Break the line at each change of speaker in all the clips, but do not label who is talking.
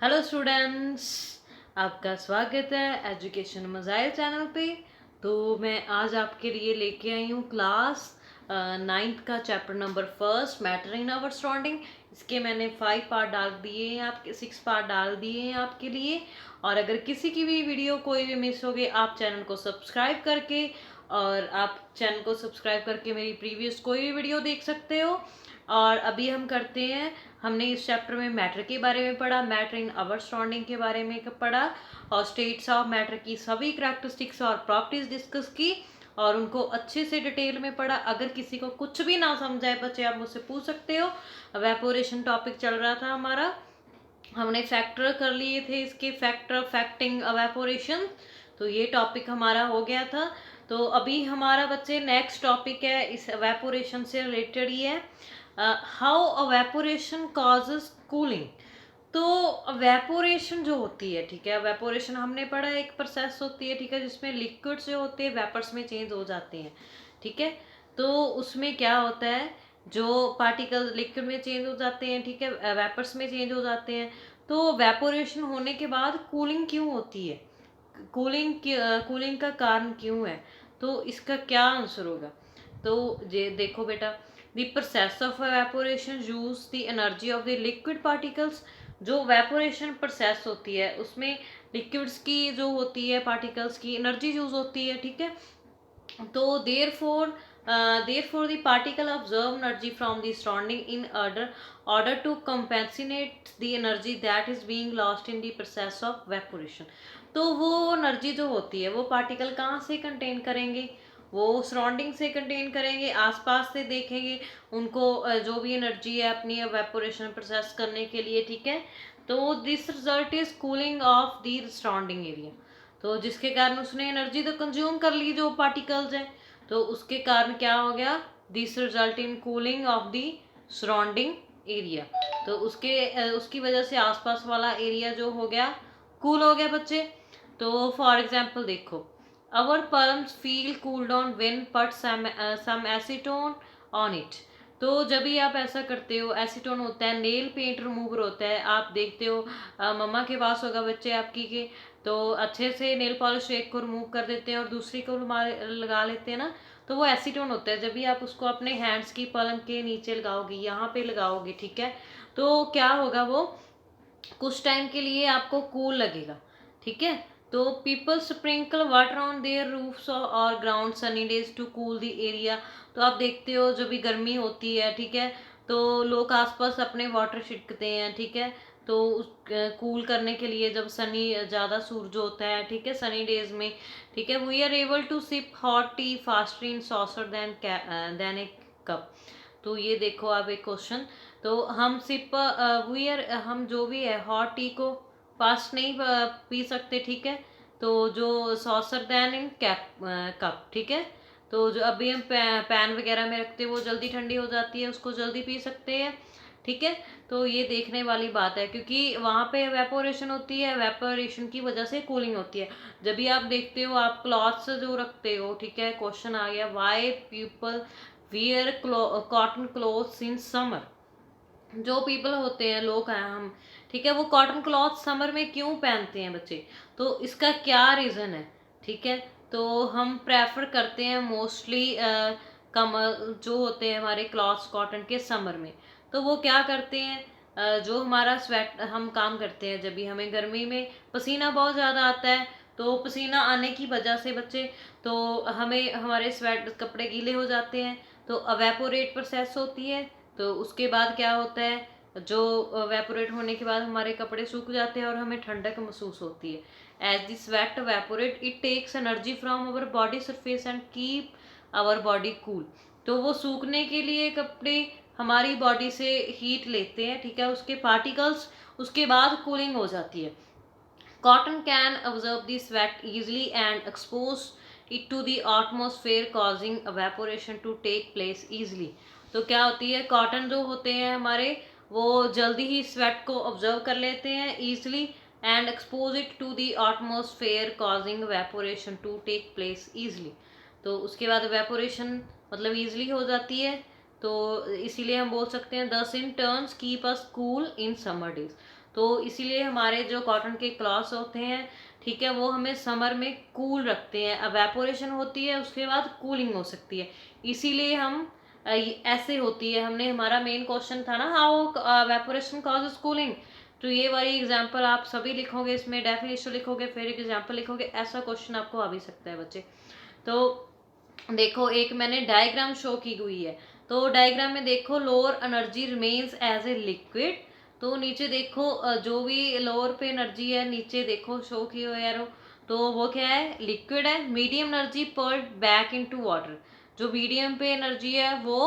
Hello students, आपका स्वागत है एजुकेशन मज़ाइल चैनल पे। तो मैं आज आपके लिए लेके आई हूँ क्लास नाइन्थ का chapter number first matter in our surrounding. इसके मैंने 5 पार्ट डाल दिए हैं, आपके 6 पार्ट डाल दिए हैं आपके लिए। और अगर किसी की भी वीडियो कोई भी मिस हो गई, आप चैनल को सब्सक्राइब करके मेरी प्रीवियस कोई भी वीडियो देख सकते हो। और अभी हम करते हैं, हमने इस चैप्टर में मैटर के बारे में पढ़ा, मैटर इन आवर सराउंडिंग के बारे में पढ़ा, और स्टेट्स ऑफ मैटर की सभी करैक्टरिस्टिक्स और प्रॉपर्टीज डिस्कस की और उनको अच्छे से डिटेल में पढ़ा। अगर किसी को कुछ भी ना समझाए बच्चे, आप मुझसे पूछ सकते हो। वेपोरेशन टॉपिक चल रहा था हमारा, हमने फैक्टर कर लिए थे इसके, फैक्टर फैक्टिंग अवेपोरेशन। तो ये टॉपिक हमारा हो गया था। तो अभी हमारा बच्चे नेक्स्ट टॉपिक है, इस अवेपोरेशन से रिलेटेड ही है, हाउ अवेपोरेशन कॉजेज कूलिंग। तो वेपोरेशन जो होती है, ठीक है, वेपोरेशन हमने पढ़ा एक प्रोसेस होती है, ठीक है, जिसमें लिक्विड्स जो होते हैं वेपर्स में चेंज हो जाते हैं, ठीक है। तो उसमें क्या होता है, जो पार्टिकल लिक्विड में चेंज हो जाते हैं, ठीक है, वेपर्स में चेंज हो जाते हैं। तो वेपोरेशन होने के बाद कूलिंग क्यों होती है, कूलिंग का कारण क्यों है, तो इसका क्या आंसर होगा। तो ये देखो बेटा, the process of evaporation use the energy of the liquid particles. जो वेपोरेशन प्रोसेस होती है उसमें लिक्विड्स की जो होती है, पार्टिकल्स की एनर्जी यूज होती है, ठीक है। तो therefore the particle absorb energy from the surrounding in order to compensate the energy that is being lost in the process of evaporation। तो वो एनर्जी जो होती है वो पार्टिकल कहाँ से कंटेन करेंगे, वो सराउंडिंग से कंटेन करेंगे, आसपास से देखेंगे उनको, जो भी एनर्जी है अपनी एवेपोरेशन प्रोसेस करने के लिए, ठीक है। तो this result is cooling of the surrounding area. तो जिसके कारण उसने एनर्जी तो कंज्यूम कर ली जो पार्टिकल्स हैं, तो उसके कारण क्या हो गया, this result in cooling of the surrounding area. तो उसकी वजह से आसपास वाला एरिया जो हो गया, कूल हो गया बच्चे। तो फॉर एग्जांपल देखो, अवर palms feel cool down when पट सम एसीटोन ऑन इट। तो जब भी आप ऐसा करते हो, एसीटोन होता है नेल पेंट रिमूवर होता है, आप देखते हो मम्मा के पास होगा बच्चे आपकी के, तो अच्छे से नेल पॉलिश एक को रिमूव कर देते हैं और दूसरी को लगा लेते हैं ना। तो वो एसीटोन होता है, जब भी आप उसको अपने हैंड्स की पलम के नीचे लगाओगे, यहाँ पे लगाओगे, ठीक है, तो क्या होगा, वो कुछ टाइम के लिए आपको कूल लगेगा, ठीक है। तो people sprinkle water on their roofs और ground sunny days to cool the area. तो आप देखते हो जब भी गर्मी होती है, ठीक है, तो लोग आसपास अपने वाटर छिड़कते हैं, ठीक है। तो उस कूल करने के लिए, जब सनी ज़्यादा सूरज होता है, ठीक है, सनी डेज में, ठीक है, we are able to sip hot tea faster in saucer than a cup. तो ये देखो आप एक क्वेश्चन, तो हम सिप वी आर हम जो भी है हॉट टी को फास्ट नहीं पी सकते, ठीक है। तो जो सॉसर दैन इन कैप कप, ठीक है। तो जो अभी हम पैन वगैरह में रखते हैं वो जल्दी ठंडी हो जाती है, उसको जल्दी पी सकते हैं, ठीक है। तो ये देखने वाली बात है, क्योंकि वहाँ पे वेपोरेशन होती है, वेपोरेशन की वजह से कूलिंग होती है। जब भी आप देखते हो, आप क्लॉथ्स जो रखते हो, ठीक है, क्वेश्चन आ गया, why people wear cotton clothes in summer. जो पीपल होते हैं, लोग हैं हम, ठीक है, वो कॉटन क्लॉथ समर में क्यों पहनते हैं बच्चे, तो इसका क्या रीज़न है, ठीक है। तो हम प्रेफर करते हैं मोस्टली कम जो होते हैं हमारे क्लॉथ्स कॉटन के समर में। तो वो क्या करते हैं, जो हमारा स्वेट हम काम करते हैं, जब भी हमें गर्मी में पसीना बहुत ज़्यादा आता है, तो पसीना आने की वजह से बच्चे, तो हमें हमारे स्वेट कपड़े गीले हो जाते हैं, तो अवेपोरेट प्रोसेस होती है। तो उसके बाद क्या होता है, जो वेपोरेट होने के बाद हमारे कपड़े सूख जाते हैं और हमें ठंडक महसूस होती है। As the sweat evaporate it takes energy from our body surface and keep our body cool. तो वो सूखने के लिए कपड़े हमारी बॉडी से हीट लेते हैं, ठीक है, उसके पार्टिकल्स, उसके बाद कूलिंग हो जाती है। Cotton can absorb the sweat easily and expose it to the atmosphere causing evaporation to take place easily। तो क्या होती है, कॉटन जो होते हैं हमारे, वो जल्दी ही स्वेट को ऑब्जर्व कर लेते हैं easily and expose it to the atmosphere causing evaporation to take place easily। तो उसके बाद evaporation मतलब easily हो जाती है। तो इसीलिए हम बोल सकते हैं दस in turns keep us cool in summer days. तो इसीलिए हमारे जो कॉटन के क्लॉथ्स होते हैं, ठीक है, वो हमें समर में कूल रखते हैं। एवेपोरेशन होती है, उसके बाद कूलिंग हो सकती है, इसीलिए हम ऐसे होती है। हमने हमारा मेन क्वेश्चन था ना, हाउ एवेपोरेशन कॉजेज कूलिंग, तो ये वाली एग्जांपल आप सभी लिखोगे, इसमें डेफिनेशन लिखोगे, फिर एक एग्जांपल लिखोगे, ऐसा क्वेश्चन आपको आ भी सकता है बच्चे। तो देखो एक मैंने डायग्राम शो की हुई है, तो डायग्राम में देखो lower energy remains as a liquid, तो नीचे देखो जो भी लोअर पे एनर्जी है नीचे देखो शो की हो एरो, तो वो क्या है, लिक्विड है। मीडियम एनर्जी पर बैक इनटू वाटर, जो मीडियम पे एनर्जी है वो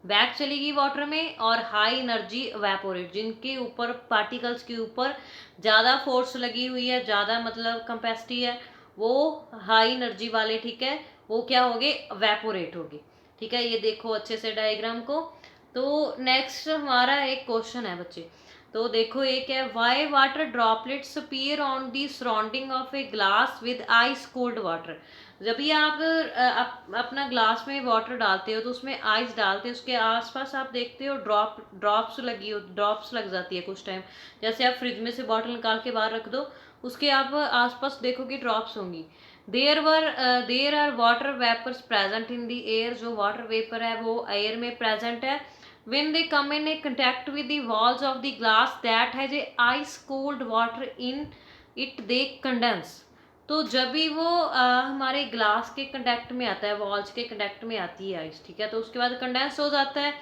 बैक चलेगी वाटर में, और हाई एनर्जी वेपोरेट, जिनके ऊपर पार्टिकल्स के ऊपर ज़्यादा फोर्स लगी हुई है, ज़्यादा मतलब कंपेसिटी है, वो हाई एनर्जी वाले, ठीक है, वो क्या होगे, वेपोरेट होगी। ठीक है, ये देखो अच्छे से डायग्राम को। तो नेक्स्ट हमारा एक क्वेश्चन है बच्चे, तो देखो एक है, Y water droplets appear on the surrounding of a glass with ice cold water. जब भी आप अपना ग्लास में वाटर डालते हो तो उसमें आइस डालते हो, उसके आसपास आप देखते हो ड्रॉप्स लगी हो, ड्रॉप्स लग जाती है कुछ टाइम, जैसे आप फ्रिज में से बॉटल निकाल के बाहर रख दो, उसके आप आसपास देखोगे ड्रॉप्स होंगी। There are water vapours present in the air, जो वाटर वेपर है वो एयर में प्रेजेंट है। when they come in a contact with the walls of the glass that has a ice cold water in it, they condense। तो जब भी वो हमारे ग्लास के कंटेक्ट में आता है, वॉल्स के कंटेक्ट में आती है आइस, ठीक है, तो उसके बाद कंडेंस हो जाता है।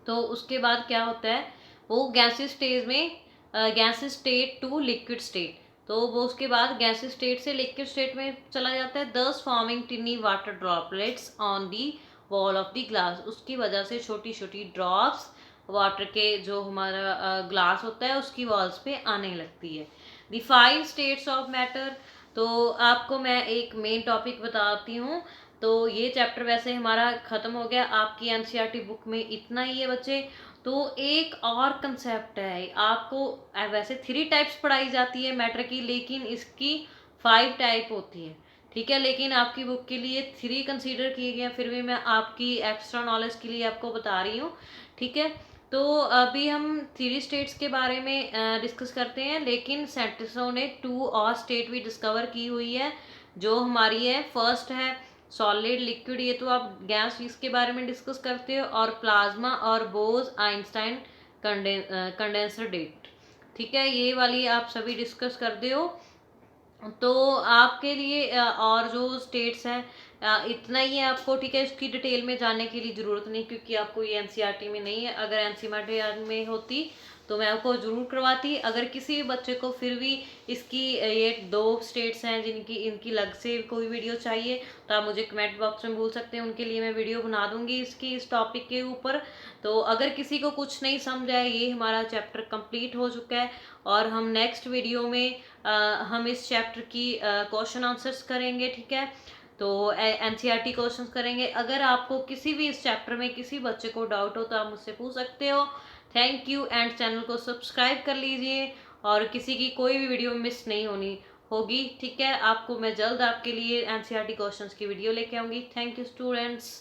तो उसके बाद क्या होता है, वो गैसेस स्टेज में, gases state to liquid state, तो वो उसके बाद गैसेस स्टेट से लिक्विड स्टेट में चला जाता है, thus forming tiny water droplets on the wall of the glass. उसकी वजह से छोटी छोटी ड्रॉप्स वाटर के, जो हमारा ग्लास होता है उसकी वॉल्स पे आने लगती है। द 5 स्टेट्स ऑफ मैटर, तो आपको मैं एक मेन टॉपिक बताती हूँ। तो ये चैप्टर वैसे हमारा खत्म हो गया, आपकी एनसीईआरटी बुक में इतना ही है बच्चे। तो एक और कंसेप्ट है आपको, वैसे 3 टाइप्स पढ़ाई जाती है मैटर की, लेकिन इसकी 5 टाइप होती है, ठीक है, लेकिन आपकी बुक के लिए 3 कंसीडर किए गए हैं, फिर भी मैं आपकी एक्स्ट्रा नॉलेज के लिए आपको बता रही हूँ, ठीक है। तो अभी हम 3 स्टेट्स के बारे में डिस्कस करते हैं, लेकिन साइंटिस्टों ने 2 और स्टेट भी डिस्कवर की हुई है, जो हमारी है, फर्स्ट है सॉलिड लिक्विड, ये तो आप गैस इसके बारे में डिस्कस करते हो, और प्लाज्मा और बोज आइंस्टाइन कंडेंसर डेट, ठीक है, ये वाली आप सभी डिस्कस करते हो। तो आपके लिए और जो स्टेट्स हैं इतना ही है आपको, ठीक है, इसकी डिटेल में जानने की लिए ज़रूरत नहीं, क्योंकि आपको ये एनसीईआरटी में नहीं है। अगर एनसीईआरटी में होती तो मैं आपको ज़रूर करवाती। अगर किसी भी बच्चे को फिर भी इसकी ये 2 स्टेट्स हैं जिनकी इनकी अलग से कोई वीडियो चाहिए, तो आप मुझे कमेंट बॉक्स में बोल सकते हैं, उनके लिए मैं वीडियो बना दूंगी इसकी, इस टॉपिक के ऊपर। तो अगर किसी को कुछ नहीं समझ आए, ये हमारा चैप्टर कंप्लीट हो चुका है, और हम नेक्स्ट वीडियो में हम इस चैप्टर की क्वेश्चन आंसर्स करेंगे, ठीक है, तो एनसीईआरटी क्वेश्चंस करेंगे। अगर आपको किसी भी इस चैप्टर में किसी बच्चे को डाउट हो तो आप मुझसे पूछ सकते हो। थैंक यू, एंड चैनल को सब्सक्राइब कर लीजिए, और किसी की कोई भी वीडियो मिस नहीं होनी होगी, ठीक है। आपको मैं जल्द आपके लिए एनसीईआरटी क्वेश्चंस की वीडियो लेके आऊँगी। Thank you students.